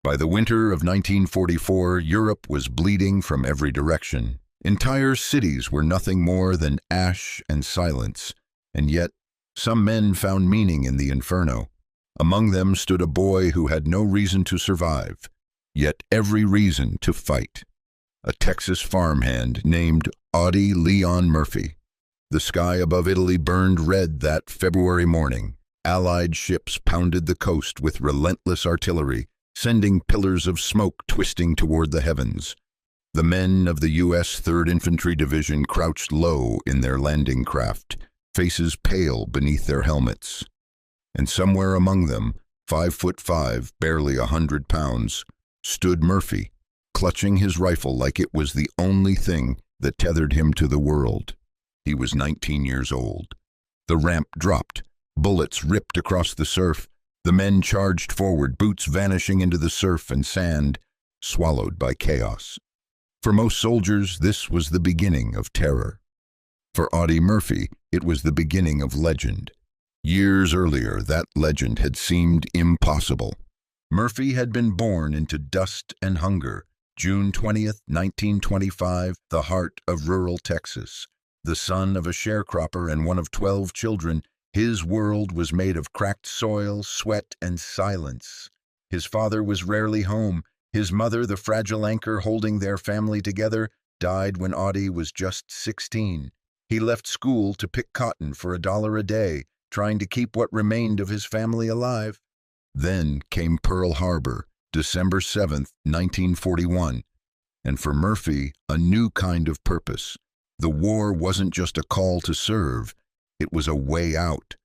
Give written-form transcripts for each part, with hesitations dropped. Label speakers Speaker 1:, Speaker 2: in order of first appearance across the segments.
Speaker 1: By the winter of 1944, Europe was bleeding from every direction. Entire cities were nothing more than ash and silence, and yet some men found meaning in the inferno. Among them stood a boy who had no reason to survive, yet every reason to fight. A Texas farmhand named Audie Murphy. The sky above Italy burned red that February morning. Allied ships pounded the coast with relentless artillery, sending pillars of smoke twisting toward the heavens. The men of the U.S. 3rd Infantry Division crouched low in their landing craft, faces pale beneath their helmets. And somewhere among them, 5'5", barely 100 pounds, stood Murphy, clutching his rifle like it was the only thing that tethered him to the world. He was 19 years old. The ramp dropped. Bullets ripped across the surf. The men charged forward, boots vanishing into the surf and sand, swallowed by chaos. For most soldiers, this was the beginning of terror. For Audie Murphy, it was the beginning of legend. Years earlier, that legend had seemed impossible. Murphy had been born into dust and hunger, June 20th, 1925, the heart of rural Texas. The son of a sharecropper and one of 12 children, his world was made of cracked soil, sweat, and silence. His father was rarely home. His mother, the fragile anchor holding their family together, died when Audie was just 16. He left school to pick cotton for $1 a day, trying to keep what remained of his family alive. Then came Pearl Harbor, December 7th, 1941. And for Murphy, a new kind of purpose. The war wasn't just a call to serve. It was a way out,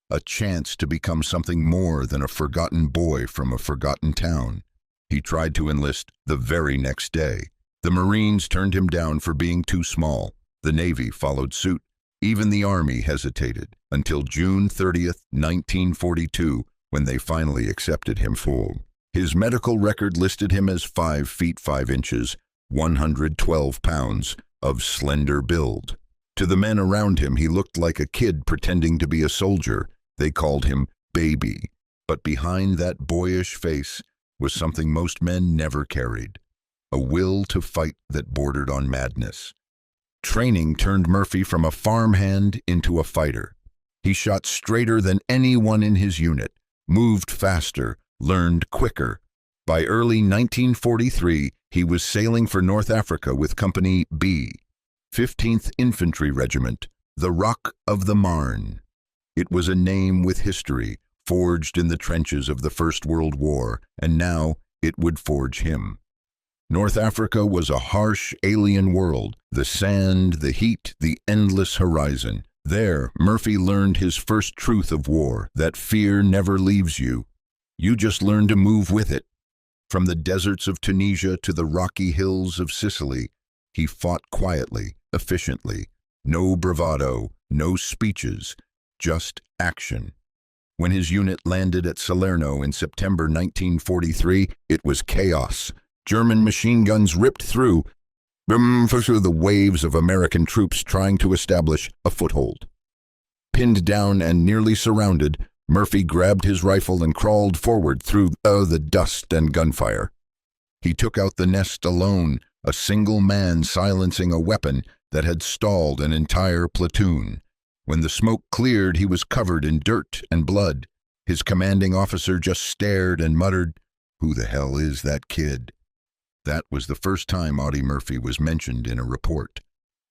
Speaker 1: a chance to become something more than a forgotten boy from a forgotten town. He tried to enlist the very next day. The Marines turned him down for being too small. The Navy followed suit. Even the Army hesitated until June 30th, 1942, when they finally accepted him full. His medical record listed him as 5 feet 5 inches, 112 pounds, of slender build. To the men around him, he looked like a kid pretending to be a soldier. They called him Baby. But behind that boyish face was something most men never carried, a will to fight that bordered on madness. Training turned Murphy from a farmhand into a fighter. He shot straighter than anyone in his unit, moved faster, learned quicker. By early 1943, he was sailing for North Africa with Company B, 15th Infantry Regiment, the Rock of the Marne. It was a name with history, forged in the trenches of the First World War, and now it would forge him. North Africa was a harsh, alien world, the sand, the heat, the endless horizon. There, Murphy learned his first truth of war, that fear never leaves you. You just learn to move with it. From the deserts of Tunisia to the rocky hills of Sicily, he fought quietly, efficiently. No bravado, no speeches, just action. When his unit landed at Salerno in September 1943, it was chaos. German machine guns ripped through the waves of American troops trying to establish a foothold. Pinned down and nearly surrounded, Murphy grabbed his rifle and crawled forward through the dust and gunfire. He took out the nest alone, a single man silencing a weapon that had stalled an entire platoon. When the smoke cleared, he was covered in dirt and blood. His commanding officer just stared and muttered, "Who the hell is that kid?" That was the first time Audie Murphy was mentioned in a report,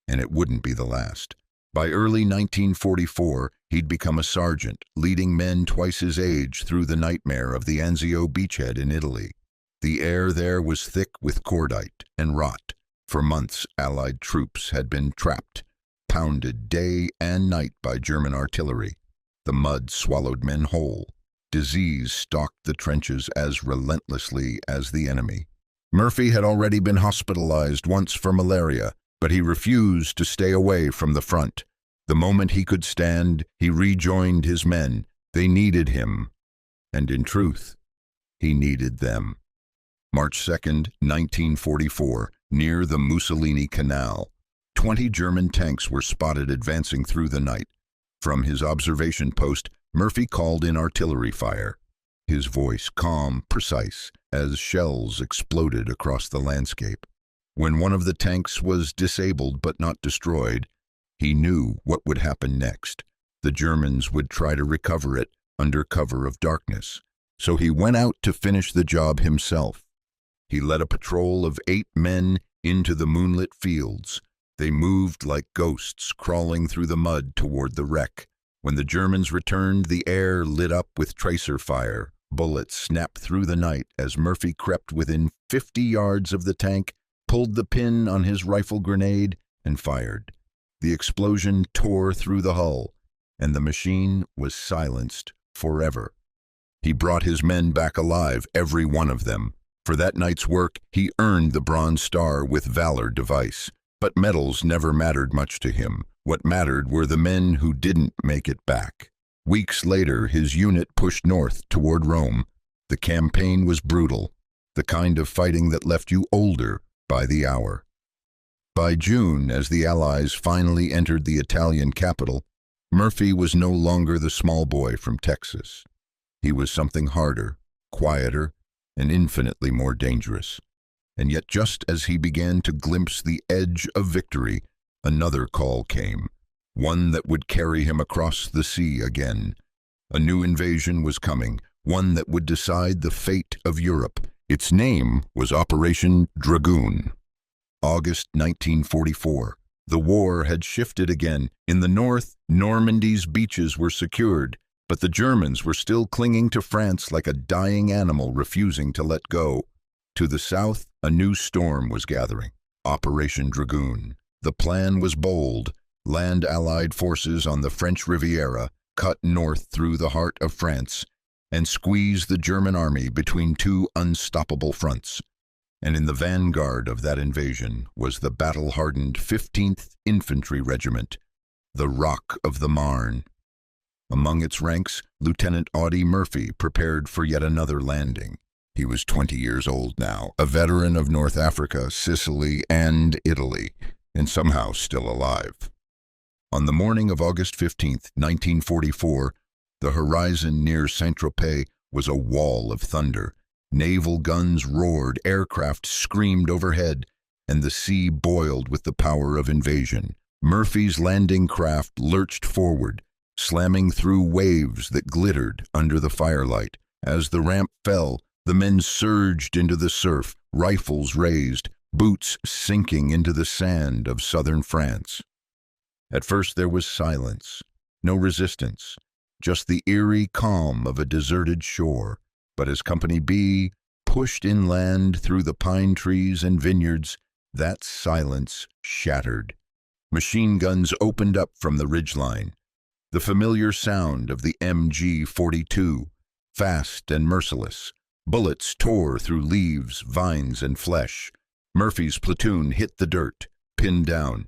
Speaker 1: and it wouldn't be the last. By early 1944, he'd become a sergeant, leading men twice his age through the nightmare of the Anzio beachhead in Italy. The air there was thick with cordite and rot. For months, Allied troops had been trapped, pounded day and night by German artillery. The mud swallowed men whole. Disease stalked the trenches as relentlessly as the enemy. Murphy had already been hospitalized once for malaria, but he refused to stay away from the front. The moment he could stand, he rejoined his men. They needed him. And in truth, he needed them. March 2nd, 1944, near the Mussolini Canal. 20 German tanks were spotted advancing through the night. From his observation post, Murphy called in artillery fire. His voice calm, precise, as shells exploded across the landscape. When one of the tanks was disabled but not destroyed, he knew what would happen next. The Germans would try to recover it under cover of darkness. So he went out to finish the job himself. He led a patrol of 8 men into the moonlit fields. They moved like ghosts, crawling through the mud toward the wreck. When the Germans returned, the air lit up with tracer fire. Bullets snapped through the night as Murphy crept within 50 yards of the tank, pulled the pin on his rifle grenade, and fired. The explosion tore through the hull, and the machine was silenced forever. He brought his men back alive, every one of them. For that night's work, he earned the Bronze Star with Valor device. But medals never mattered much to him. What mattered were the men who didn't make it back. Weeks later, his unit pushed north toward Rome. The campaign was brutal, the kind of fighting that left you older by the hour. By June, as the Allies finally entered the Italian capital, Murphy was no longer the small boy from Texas. He was something harder, quieter, and infinitely more dangerous. And yet just as he began to glimpse the edge of victory, another call came, one that would carry him across the sea again. A new invasion was coming, one that would decide the fate of Europe. Its name was Operation Dragoon. August 1944. The war had shifted again. In the north, Normandy's beaches were secured, but the Germans were still clinging to France like a dying animal refusing to let go. To the south, a new storm was gathering, Operation Dragoon. The plan was bold. Land Allied forces on the French Riviera cut north through the heart of France and squeezed the German army between 2 unstoppable fronts. And in the vanguard of that invasion was the battle-hardened 15th Infantry Regiment, the Rock of the Marne. Among its ranks, Lieutenant Audie Murphy prepared for yet another landing. He was 20 years old now, a veteran of North Africa, Sicily, and Italy, and somehow still alive. On the morning of August 15, 1944, the horizon near Saint-Tropez was a wall of thunder. Naval guns roared, aircraft screamed overhead, and the sea boiled with the power of invasion. Murphy's landing craft lurched forward, slamming through waves that glittered under the firelight. As the ramp fell, the men surged into the surf, rifles raised, boots sinking into the sand of southern France. At first there was silence, no resistance, just the eerie calm of a deserted shore. But as Company B pushed inland through the pine trees and vineyards, that silence shattered. Machine guns opened up from the ridgeline. The familiar sound of the MG-42, fast and merciless. Bullets tore through leaves, vines, and flesh. Murphy's platoon hit the dirt, pinned down.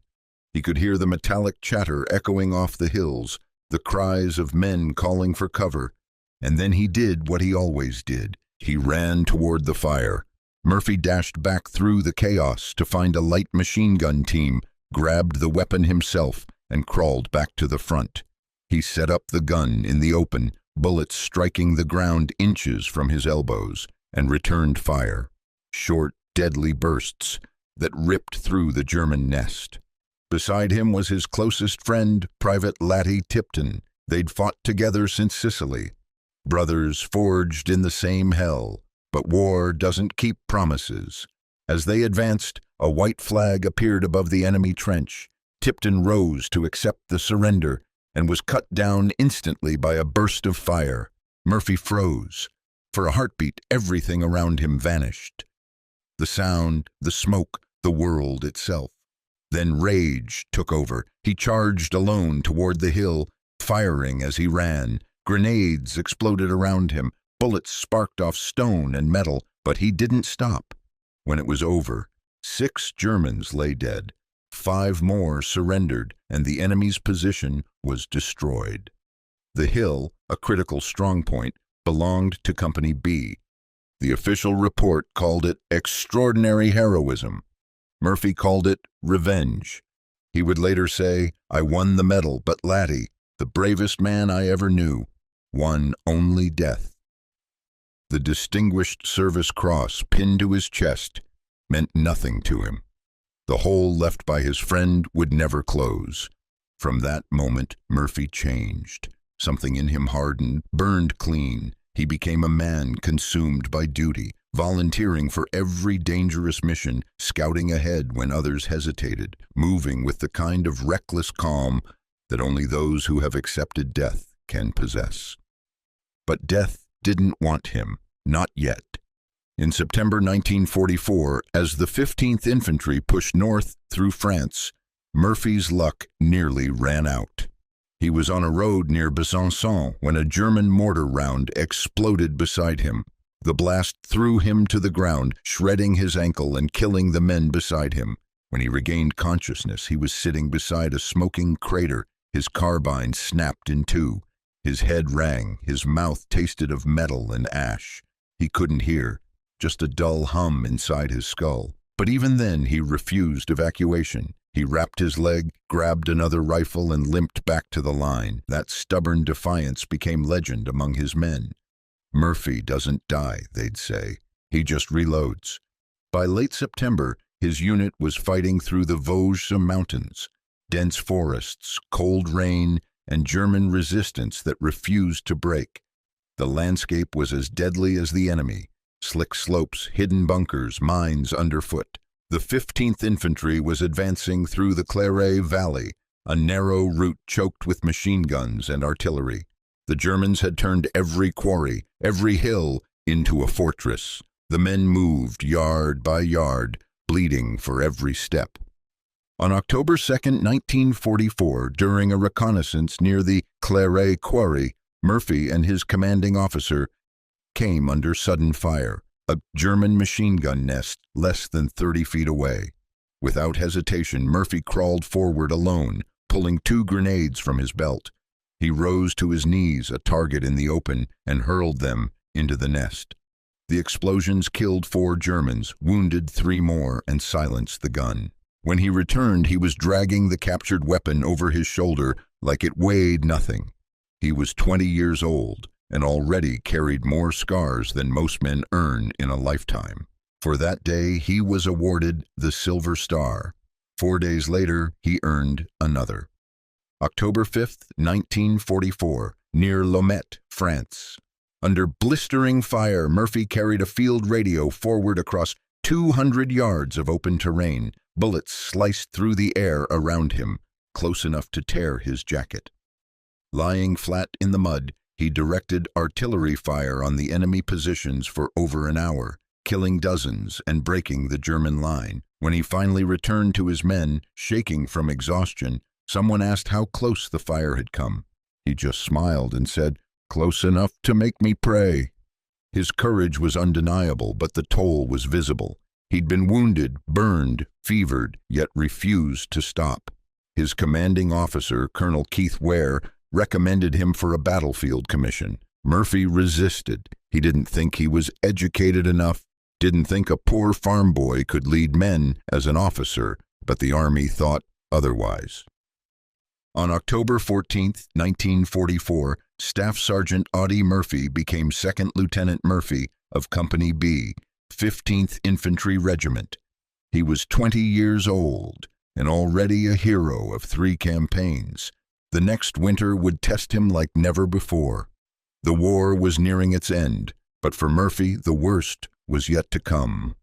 Speaker 1: He could hear the metallic chatter echoing off the hills, the cries of men calling for cover. And then he did what he always did. He ran toward the fire. Murphy dashed back through the chaos to find a light machine gun team, grabbed the weapon himself, and crawled back to the front. He set up the gun in the open, bullets striking the ground inches from his elbows, and returned fire. Short, deadly bursts that ripped through the German nest. Beside him was his closest friend, Private Laddie Tipton. They'd fought together since Sicily. Brothers forged in the same hell, but war doesn't keep promises. As they advanced, a white flag appeared above the enemy trench. Tipton rose to accept the surrender and was cut down instantly by a burst of fire. Murphy froze. For a heartbeat, everything around him vanished. The sound, the smoke, the world itself. Then rage took over. He charged alone toward the hill, firing as he ran. Grenades exploded around him. Bullets sparked off stone and metal, but he didn't stop. When it was over, 6 Germans lay dead. 5 more surrendered, and the enemy's position was destroyed. The hill, a critical strongpoint, belonged to Company B. The official report called it extraordinary heroism. Murphy called it revenge. He would later say, "I won the medal, but Laddie, the bravest man I ever knew, won only death." The Distinguished Service Cross pinned to his chest meant nothing to him. The hole left by his friend would never close. From that moment, Murphy changed. Something in him hardened, burned clean. He became a man consumed by duty, volunteering for every dangerous mission, scouting ahead when others hesitated, moving with the kind of reckless calm that only those who have accepted death can possess. But death didn't want him, not yet. In September 1944, as the 15th Infantry pushed north through France, Murphy's luck nearly ran out. He was on a road near Besançon when a German mortar round exploded beside him. The blast threw him to the ground, shredding his ankle and killing the men beside him. When he regained consciousness, he was sitting beside a smoking crater, his carbine snapped in two. His head rang, his mouth tasted of metal and ash. He couldn't hear, just a dull hum inside his skull. But even then he refused evacuation. He wrapped his leg, grabbed another rifle, and limped back to the line. That stubborn defiance became legend among his men. Murphy doesn't die, they'd say. He just reloads. By late September, his unit was fighting through the Vosges mountains, dense forests, cold rain, and German resistance that refused to break. The landscape was as deadly as the enemy. Slick slopes, hidden bunkers, mines underfoot. The 15th Infantry was advancing through the Claret Valley, a narrow route choked with machine guns and artillery. The Germans had turned every quarry, every hill, into a fortress. The men moved yard by yard, bleeding for every step. On October 2, 1944, during a reconnaissance near the Claret Quarry, Murphy and his commanding officer came under sudden fire. A German machine gun nest less than 30 feet away. Without hesitation, Murphy crawled forward alone, pulling 2 grenades from his belt. He rose to his knees, a target in the open, and hurled them into the nest. The explosions killed 4 Germans, wounded 3 more, and silenced the gun. When he returned, he was dragging the captured weapon over his shoulder like it weighed nothing. He was 20 years old and already carried more scars than most men earn in a lifetime. For that day, he was awarded the Silver Star. 4 days later, he earned another. October 5, 1944, near Lomet, France. Under blistering fire, Murphy carried a field radio forward across 200 yards of open terrain. Bullets sliced through the air around him, close enough to tear his jacket. Lying flat in the mud, he directed artillery fire on the enemy positions for over an hour, killing dozens and breaking the German line. When he finally returned to his men, shaking from exhaustion, someone asked how close the fire had come. He just smiled and said, "Close enough to make me pray." His courage was undeniable, but the toll was visible. He'd been wounded, burned, fevered, yet refused to stop. His commanding officer, Colonel Keith Ware, recommended him for a battlefield commission. Murphy resisted. He didn't think he was educated enough, didn't think a poor farm boy could lead men as an officer, but the Army thought otherwise. On October 14, 1944, Staff Sergeant Audie Murphy became 2nd Lieutenant Murphy of Company B, 15th Infantry Regiment. He was 20 years old and already a hero of 3 campaigns. The next winter would test him like never before. The war was nearing its end, but for Murphy, the worst was yet to come.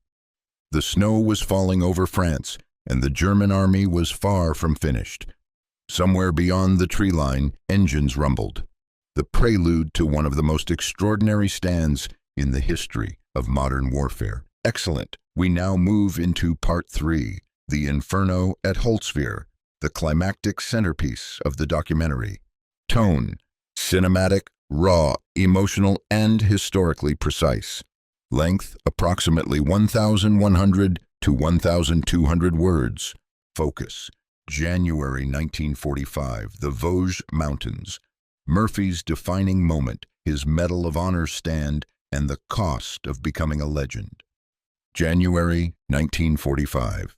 Speaker 1: The snow was falling over France, and the German army was far from finished. Somewhere beyond the tree line, engines rumbled, the prelude to one of the most extraordinary stands in the history of modern warfare. Excellent. We now move into Part 3, the Inferno at Holtzwihr, the climactic centerpiece of the documentary. Tone: cinematic, raw, emotional, and historically precise. Length: approximately 1,100 to 1,200 words. Focus: January 1945, the Vosges Mountains. Murphy's defining moment, his Medal of Honor stand, and the cost of becoming a legend. January 1945.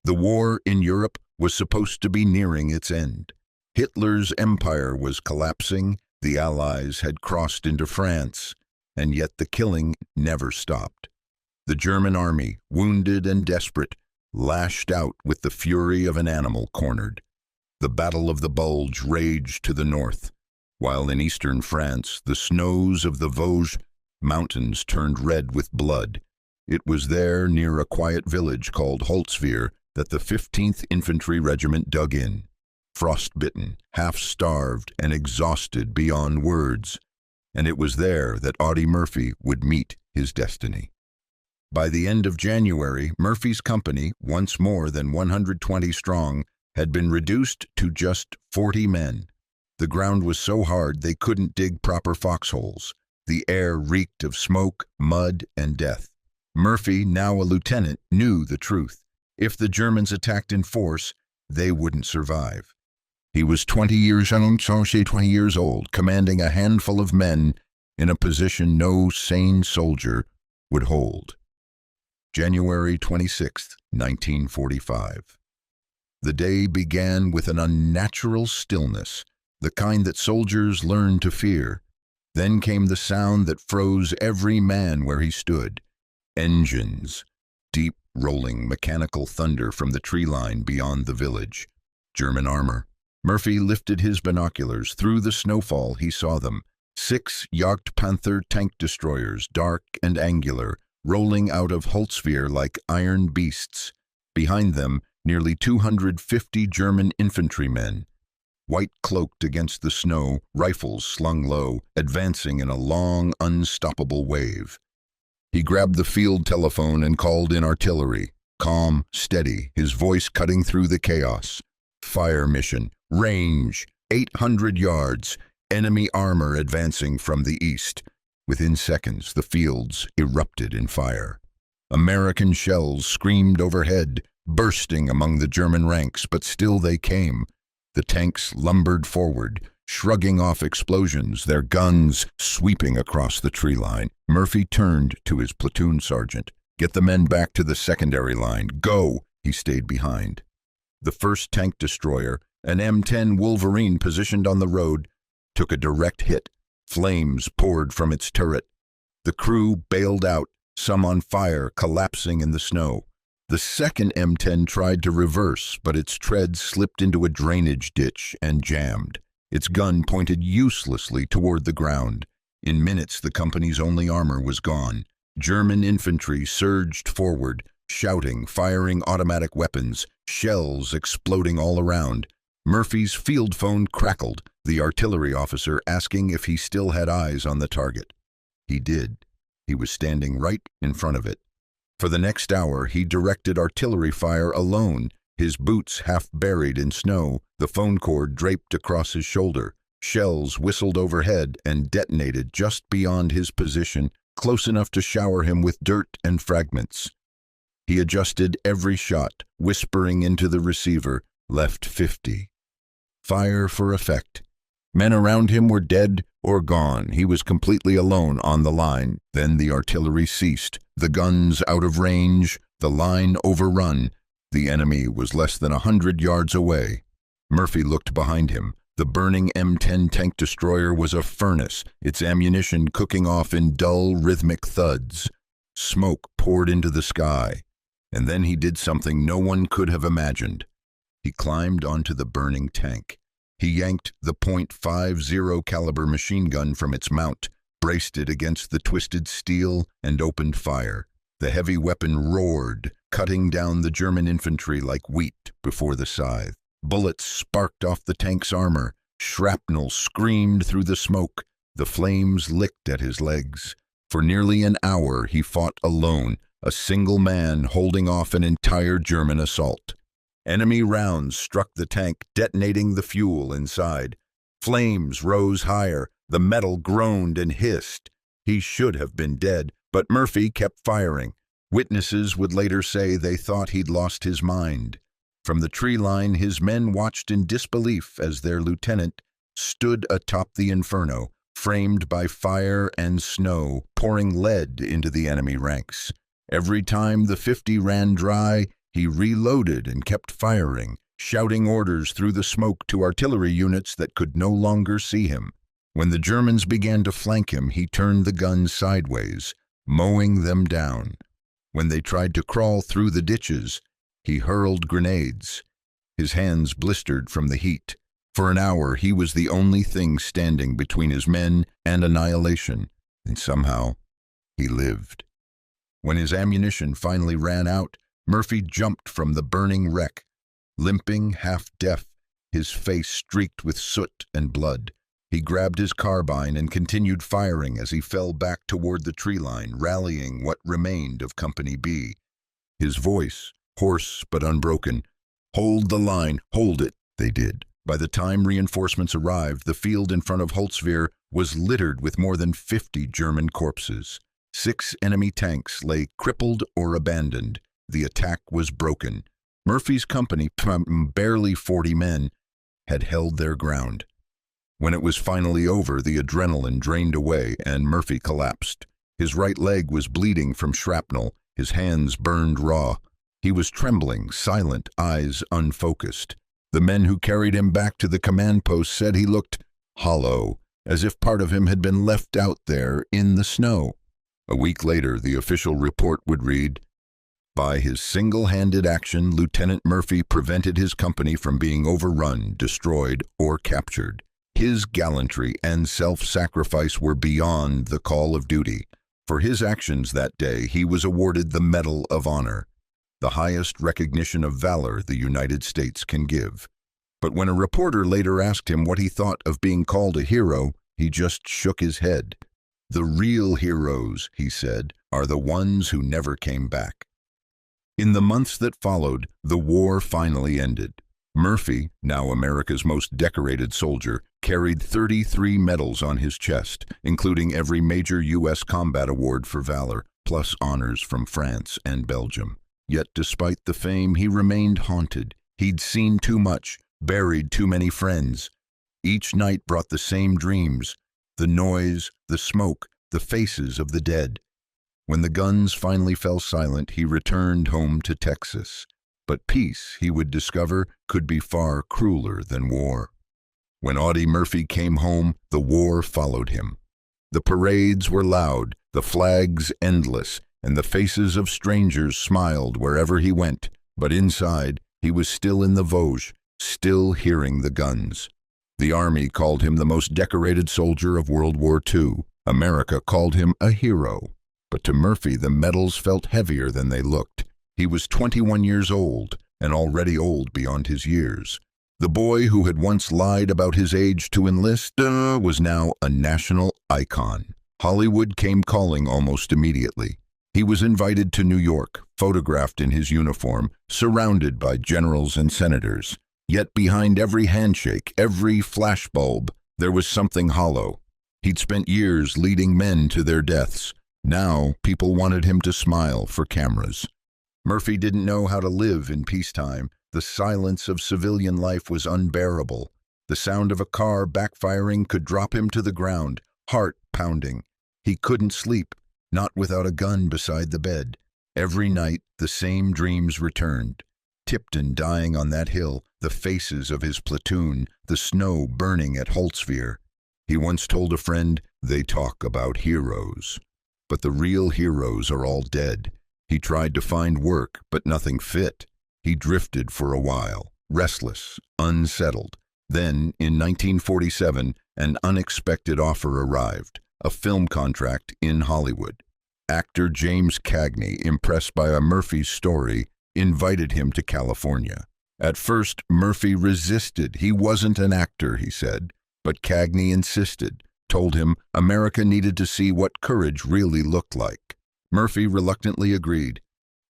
Speaker 1: The war in Europe was supposed to be nearing its end. Hitler's empire was collapsing, the Allies had crossed into France. and yet the killing never stopped. The German army, wounded and desperate, lashed out with the fury of an animal cornered. The Battle of the Bulge raged to the north, while in eastern France, the snows of the Vosges mountains turned red with blood. It was there, near a quiet village called Holtzwihr, that the 15th Infantry Regiment dug in, frostbitten, half-starved, and exhausted beyond words. And it was there that Audie Murphy would meet his destiny. By the end of January, Murphy's company, once more than 120 strong, had been reduced to just 40 men. The ground was so hard they couldn't dig proper foxholes. The air reeked of smoke, mud, and death. Murphy, now a lieutenant, knew the truth. If the Germans attacked in force, they wouldn't survive. He was 20 years old, commanding a handful of men in a position no sane soldier would hold. January 26, 1945. The day began with an unnatural stillness, the kind that soldiers learn to fear. Then came the sound that froze every man where he stood. Engines, deep rolling mechanical thunder from the tree line beyond the village. German armor. Murphy lifted his binoculars. Through the snowfall he saw them. 6 Jagdpanther tank destroyers, dark and angular, rolling out of Holtzwihr like iron beasts. Behind them, nearly 250 German infantrymen, white-cloaked against the snow, rifles slung low, advancing in a long, unstoppable wave. He grabbed the field telephone and called in artillery. Calm, steady, his voice cutting through the chaos. Fire mission. Range. 800 yards. Enemy armor advancing from the east. Within seconds, the fields erupted in fire. American shells screamed overhead, bursting among the German ranks, but still they came. The tanks lumbered forward, shrugging off explosions, their guns sweeping across the tree line. Murphy turned to his platoon sergeant. "Get the men back to the secondary line. Go!" He stayed behind. The first tank destroyer, an M10 Wolverine positioned on the road, took a direct hit. Flames poured from its turret. The crew bailed out, some on fire, collapsing in the snow. The second M10 tried to reverse, but its tread slipped into a drainage ditch and jammed. Its gun pointed uselessly toward the ground. In minutes, the company's only armor was gone. German infantry surged forward, shouting, firing automatic weapons, shells exploding all around. Murphy's field phone crackled, the artillery officer asking if he still had eyes on the target. He did. He was standing right in front of it. For the next hour, he directed artillery fire alone, his boots half buried in snow, the phone cord draped across his shoulder. Shells whistled overhead and detonated just beyond his position, close enough to shower him with dirt and fragments. He adjusted every shot, whispering into the receiver, "Left 50. Fire for effect." Men around him were dead or gone. He was completely alone on the line. Then the artillery ceased, the guns out of range, the line overrun. The enemy was less than 100 yards away. Murphy looked behind him. The burning M10 tank destroyer was a furnace, its ammunition cooking off in dull, rhythmic thuds. Smoke poured into the sky. And then he did something no one could have imagined. He climbed onto the burning tank. He yanked the .50 caliber machine gun from its mount, braced it against the twisted steel, and opened fire. The heavy weapon roared, cutting down the German infantry like wheat before the scythe. Bullets sparked off the tank's armor. Shrapnel screamed through the smoke. The flames licked at his legs. For nearly an hour he fought alone, a single man holding off an entire German assault. Enemy rounds struck the tank, detonating the fuel inside. Flames rose higher. The metal groaned and hissed. He should have been dead, but Murphy kept firing. Witnesses would later say they thought he'd lost his mind. From the tree line, his men watched in disbelief as their lieutenant stood atop the inferno, framed by fire and snow, pouring lead into the enemy ranks. Every time the 50 ran dry, he reloaded and kept firing, shouting orders through the smoke to artillery units that could no longer see him. When the Germans began to flank him, he turned the gun sideways, mowing them down. When they tried to crawl through the ditches, he hurled grenades. His hands blistered from the heat. For an hour, he was the only thing standing between his men and annihilation, and somehow, he lived. When his ammunition finally ran out, Murphy jumped from the burning wreck. Limping, half-deaf, his face streaked with soot and blood. He grabbed his carbine and continued firing as he fell back toward the tree line, rallying what remained of Company B. His voice, hoarse but unbroken, "Hold the line, hold it," they did. By the time reinforcements arrived, the field in front of Holtzwihr was littered with more than 50 German corpses. 6 enemy tanks lay crippled or abandoned. The attack was broken. Murphy's company, barely 40 men, had held their ground. When it was finally over, the adrenaline drained away and Murphy collapsed. His right leg was bleeding from shrapnel, his hands burned raw. He was trembling, silent, eyes unfocused. The men who carried him back to the command post said he looked hollow, as if part of him had been left out there in the snow. A week later, the official report would read, "By his single-handed action, Lieutenant Murphy prevented his company from being overrun, destroyed, or captured. His gallantry and self-sacrifice were beyond the call of duty. For his actions that day, he was awarded the Medal of Honor, the highest recognition of valor the United States can give." But when a reporter later asked him what he thought of being called a hero, he just shook his head. "The real heroes," he said, "are the ones who never came back." In the months that followed, the war finally ended. Murphy, now America's most decorated soldier, carried 33 medals on his chest, including every major U.S. combat award for valor, plus honors from France and Belgium. Yet despite the fame, he remained haunted. He'd seen too much, buried too many friends. Each night brought the same dreams, the noise, the smoke, the faces of the dead. When the guns finally fell silent, he returned home to Texas. But peace, he would discover, could be far crueler than war. When Audie Murphy came home, the war followed him. The parades were loud, the flags endless, and the faces of strangers smiled wherever he went. But inside, he was still in the Vosges, still hearing the guns. The Army called him the most decorated soldier of World War II. America called him a hero. But to Murphy, the medals felt heavier than they looked. He was 21 years old, and already old beyond his years. The boy who had once lied about his age to enlist was now a national icon. Hollywood came calling almost immediately. He was invited to New York, photographed in his uniform, surrounded by generals and senators. Yet behind every handshake, every flashbulb, there was something hollow. He'd spent years leading men to their deaths. Now, people wanted him to smile for cameras. Murphy didn't know how to live in peacetime. The silence of civilian life was unbearable. The sound of a car backfiring could drop him to the ground, heart pounding. He couldn't sleep, not without a gun beside the bed. Every night, the same dreams returned. Tipton dying on that hill, the faces of his platoon, the snow burning at Holtzwihr. He once told a friend, "They talk about heroes, but the real heroes are all dead." He tried to find work, but nothing fit. He drifted for a while, restless, unsettled. Then, in 1947, an unexpected offer arrived, a film contract in Hollywood. Actor James Cagney, impressed by Murphy's story, invited him to California. At first, Murphy resisted. He wasn't an actor, he said. But Cagney insisted, told him America needed to see what courage really looked like. Murphy reluctantly agreed.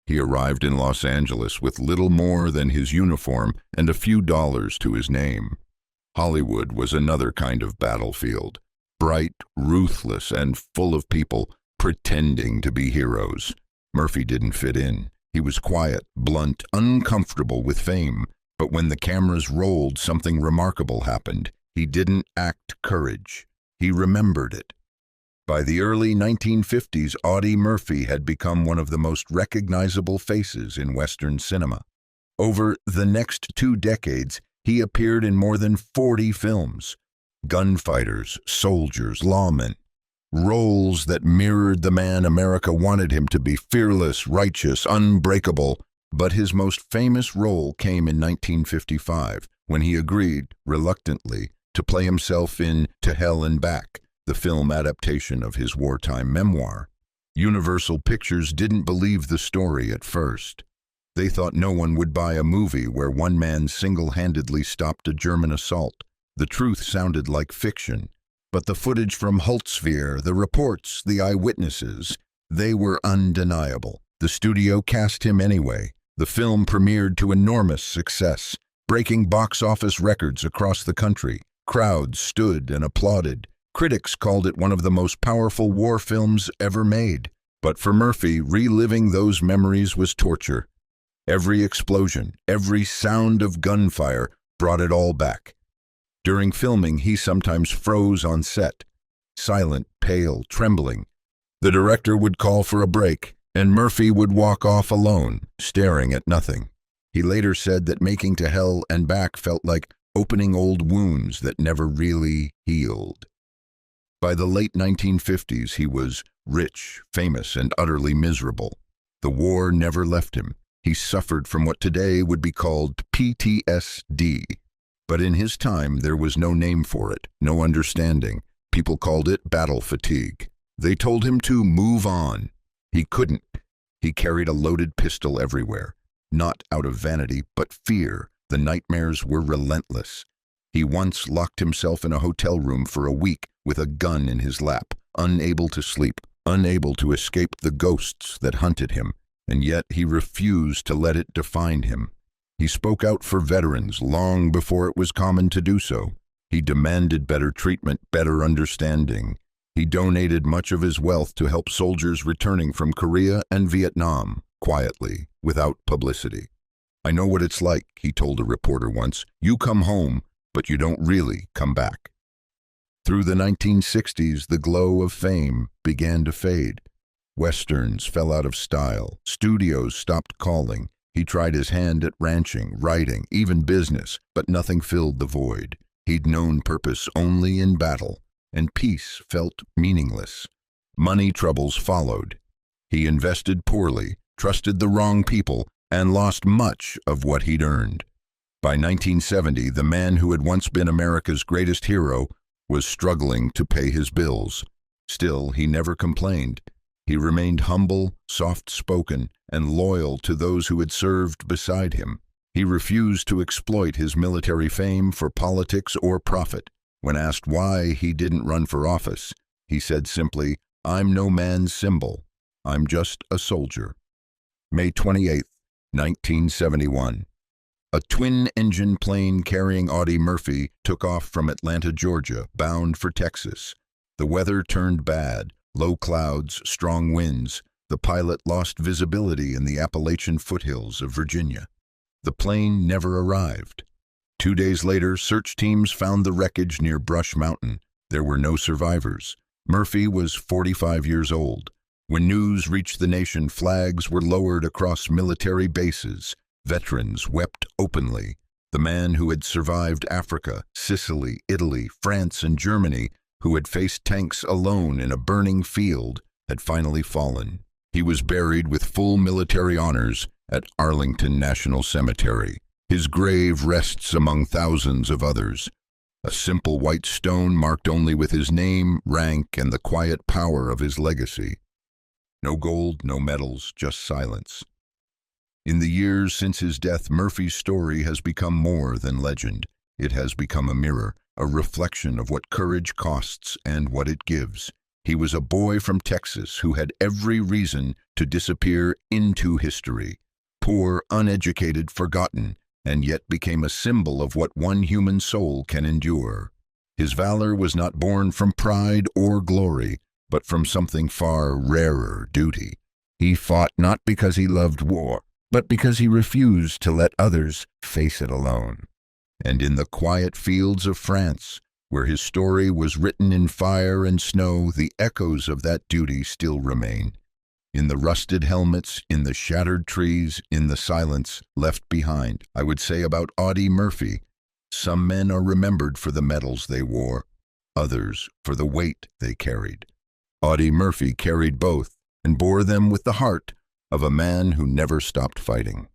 Speaker 1: He arrived in Los Angeles with little more than his uniform and a few dollars to his name. Hollywood was another kind of battlefield, bright, ruthless, and full of people pretending to be heroes. Murphy didn't fit in. He was quiet, blunt, uncomfortable with fame. But when the cameras rolled, something remarkable happened. He didn't act courage. He remembered it. By the early 1950s, Audie Murphy had become one of the most recognizable faces in Western cinema. Over the next 2 decades, he appeared in more than 40 films. gunfighters, soldiers, lawmen. Roles that mirrored the man America wanted him to be: fearless, righteous, unbreakable. But his most famous role came in 1955, when he agreed, reluctantly, to play himself in To Hell and Back, the film adaptation of his wartime memoir. Universal Pictures didn't believe the story at first. They thought no one would buy a movie where one man single-handedly stopped a German assault. The truth sounded like fiction. But the footage from Holtzwihr, the reports, the eyewitnesses, they were undeniable. The studio cast him anyway. The film premiered to enormous success, breaking box office records across the country. Crowds stood and applauded. Critics called it one of the most powerful war films ever made. But for Murphy, reliving those memories was torture. Every explosion, every sound of gunfire brought it all back. During filming, he sometimes froze on set, silent, pale, trembling. The director would call for a break, and Murphy would walk off alone, staring at nothing. He later said that making To Hell and Back felt like opening old wounds that never really healed. By the late 1950s, he was rich, famous, and utterly miserable. The war never left him. He suffered from what today would be called PTSD. But in his time, there was no name for it, no understanding. People called it battle fatigue. They told him to move on. He couldn't. He carried a loaded pistol everywhere. Not out of vanity, but fear. The nightmares were relentless. He once locked himself in a hotel room for a week with a gun in his lap, unable to sleep, unable to escape the ghosts that hunted him. And yet he refused to let it define him. He spoke out for veterans long before it was common to do so. He demanded better treatment, better understanding. He donated much of his wealth to help soldiers returning from Korea and Vietnam, quietly, without publicity. "I know what it's like," he told a reporter once. "You come home, but you don't really come back." Through the 1960s, the glow of fame began to fade. Westerns fell out of style. Studios stopped calling. He tried his hand at ranching, writing, even business, but nothing filled the void. He'd known purpose only in battle, and peace felt meaningless. Money troubles followed. He invested poorly, trusted the wrong people, and lost much of what he'd earned. By 1970, the man who had once been America's greatest hero was struggling to pay his bills. Still, he never complained. He remained humble, soft-spoken, and loyal to those who had served beside him. He refused to exploit his military fame for politics or profit. When asked why he didn't run for office, he said simply, "I'm no man's symbol. I'm just a soldier." May 28, 1971. A twin-engine plane carrying Audie Murphy took off from Atlanta, Georgia, bound for Texas. The weather turned bad. Low clouds, strong winds. The pilot lost visibility in the Appalachian foothills of Virginia. The plane never arrived. 2 days later, search teams found the wreckage near Brush Mountain. There were no survivors. Murphy was 45 years old. When news reached the nation, flags were lowered across military bases. Veterans wept openly. The man who had survived Africa, Sicily, Italy, France, and Germany, who had faced tanks alone in a burning field, had finally fallen. He was buried with full military honors at Arlington National Cemetery. His grave rests among thousands of others. A simple white stone marked only with his name, rank, and the quiet power of his legacy. No gold, no medals, just silence. In the years since his death, Murphy's story has become more than legend. It has become a mirror, a reflection of what courage costs and what it gives. He was a boy from Texas who had every reason to disappear into history. Poor, uneducated, forgotten, and yet became a symbol of what one human soul can endure. His valor was not born from pride or glory, but from something far rarer, duty. He fought not because he loved war, but because he refused to let others face it alone. And in the quiet fields of France, where his story was written in fire and snow, the echoes of that duty still remain. In the rusted helmets, in the shattered trees, in the silence left behind. I would say about Audie Murphy, some men are remembered for the medals they wore, others for the weight they carried. Audie Murphy carried both and bore them with the heart of a man who never stopped fighting.